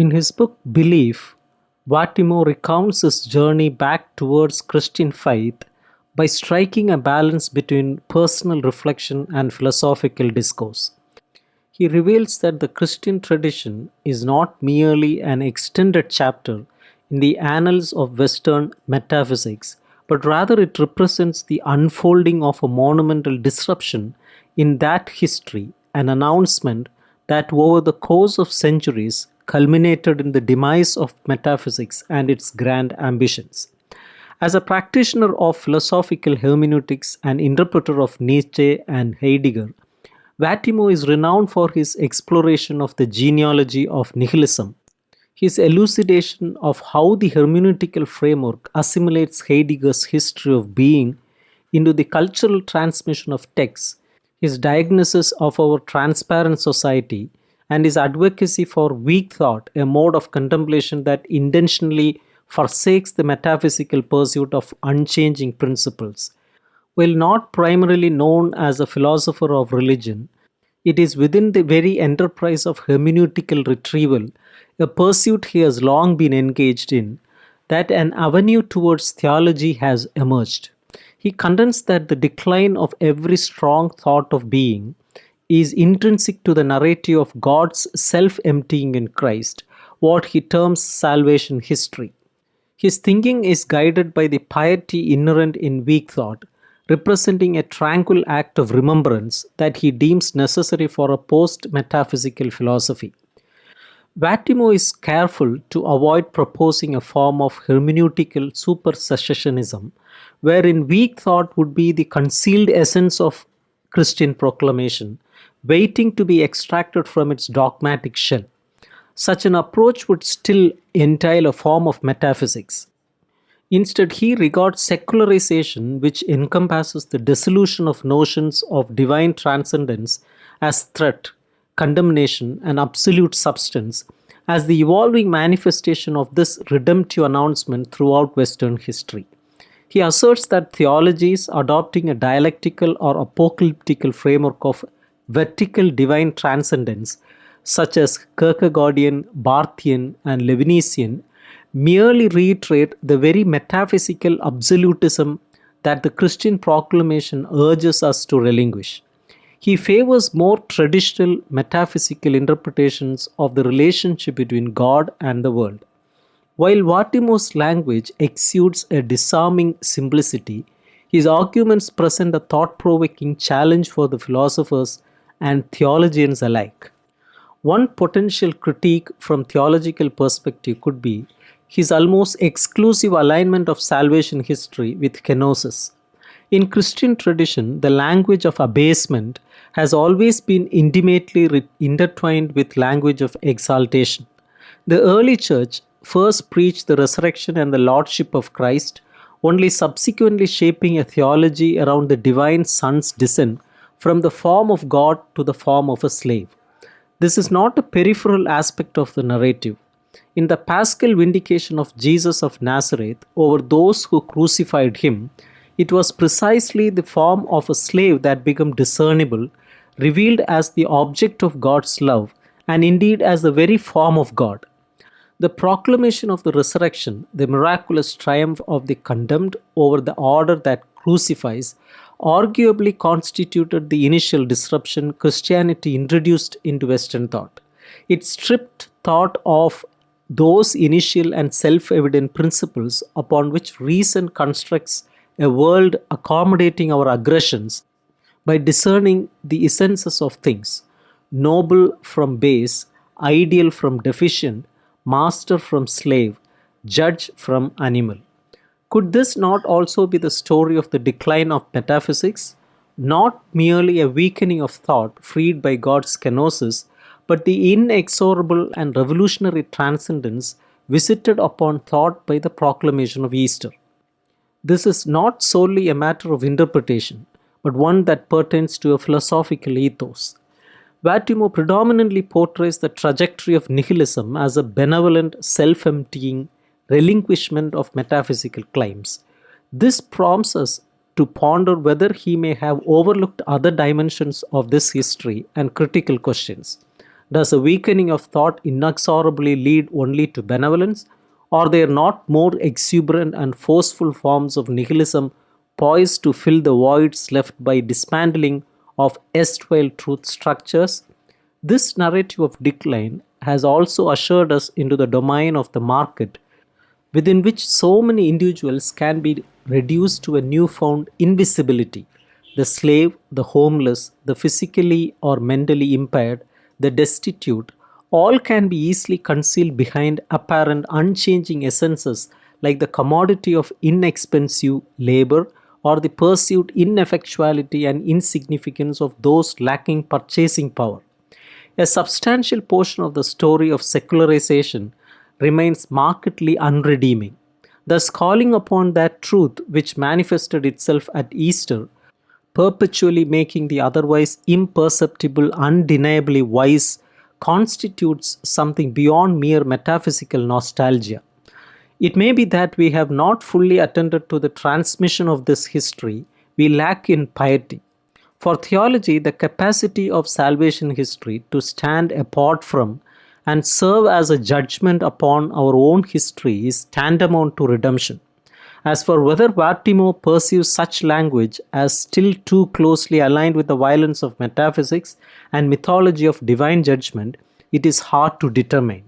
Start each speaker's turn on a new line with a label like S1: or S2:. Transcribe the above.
S1: In his book Belief, Vattimo recounts his journey back towards Christian faith by striking a balance between personal reflection and philosophical discourse. He reveals that the Christian tradition is not merely an extended chapter in the annals of Western metaphysics, but rather it represents the unfolding of a monumental disruption in that history, an announcement that over the course of centuries culminated in the demise of metaphysics and its grand ambitions. As a practitioner of philosophical hermeneutics and interpreter of Nietzsche and Heidegger, Vattimo is renowned for his exploration of the genealogy of nihilism. His elucidation of how the hermeneutical framework assimilates Heidegger's history of being into the cultural transmission of texts, his diagnosis of our transparent society, and his advocacy for weak thought, a mode of contemplation that intentionally forsakes the metaphysical pursuit of unchanging principles. While not primarily known as a philosopher of religion, it is within the very enterprise of hermeneutical retrieval, a pursuit he has long been engaged in, that an avenue towards theology has emerged. He contends that the decline of every strong thought of being is intrinsic to the narrative of God's self emptying in Christ, what he terms salvation history. His thinking is guided by the piety inherent in weak thought, representing a tranquil act of remembrance that he deems necessary for a post metaphysical philosophy. Vattimo is careful to avoid proposing a form of hermeneutical supersessionism, wherein weak thought would be the concealed essence of Christian proclamation, waiting to be extracted from its dogmatic shell. Such an approach would still entail a form of metaphysics. Instead, he regards secularization, which encompasses the dissolution of notions of divine transcendence, as threat, condemnation, and absolute substance, as the evolving manifestation of this redemptive announcement throughout Western history. He asserts that theologies adopting a dialectical or apocalyptical framework of vertical divine transcendence, such as Kierkegaardian, Barthian, and Levinasian, merely reiterate the very metaphysical absolutism that the Christian proclamation urges us to relinquish. He favors more traditional metaphysical interpretations of the relationship between God and the world. While Vattimo's language exudes a disarming simplicity, his arguments present a thought provoking challenge for the philosophers and theologians alike. One potential critique from theological perspective could be his almost exclusive alignment of salvation history with kenosis. In Christian tradition, the language of abasement has always been intimately intertwined with language of exaltation. The early church first preached the resurrection and the lordship of Christ, only subsequently shaping a theology around the divine Son's descent from the form of God to the form of a slave. This is not a peripheral aspect of the narrative. In the paschal vindication of Jesus of Nazareth over those who crucified him, it was precisely the form of a slave that became discernible, revealed as the object of God's love, and indeed as the very form of God. The proclamation of the resurrection, the miraculous triumph of the condemned over the order that crucifies, arguably constituted the initial disruption Christianity introduced into Western thought. It stripped thought of those initial and self evident principles upon which reason constructs a world accommodating our aggressions by discerning the essences of things, noble from base, ideal from deficient, master from slave, judge from animal. Could this not also be the story of the decline of metaphysics? Not merely a weakening of thought freed by God's kenosis, but the inexorable and revolutionary transcendence visited upon thought by the proclamation of Easter. This is not solely a matter of interpretation, but one that pertains to a philosophical ethos. Vattimo predominantly portrays the trajectory of nihilism as a benevolent, self emptying relinquishment of metaphysical claims. This prompts us to ponder whether he may have overlooked other dimensions of this history and critical questions. Does a weakening of thought inexorably lead only to benevolence? Are there not more exuberant and forceful forms of nihilism poised to fill the voids left by dismantling of erstwhile truth structures? This narrative of decline has also ushered us into the domain of the market, within which so many individuals can be reduced to a newfound invisibility. The slave, the homeless, the physically or mentally impaired, the destitute, all can be easily concealed behind apparent unchanging essences like the commodity of inexpensive labor or the perceived ineffectuality and insignificance of those lacking purchasing power. A substantial portion of the story of secularization remains markedly unredeeming, thus calling upon that truth which manifested itself at Easter, perpetually making the otherwise imperceptible undeniably wise, constitutes something beyond mere metaphysical nostalgia. It may be that we have not fully attended to the transmission of this history we lack in piety. For theology, the capacity of salvation history to stand apart from and serve as a judgment upon our own history is tantamount to redemption. As for whether Vattimo perceives such language as still too closely aligned with the violence of metaphysics and mythology of divine judgment, it is hard to determine.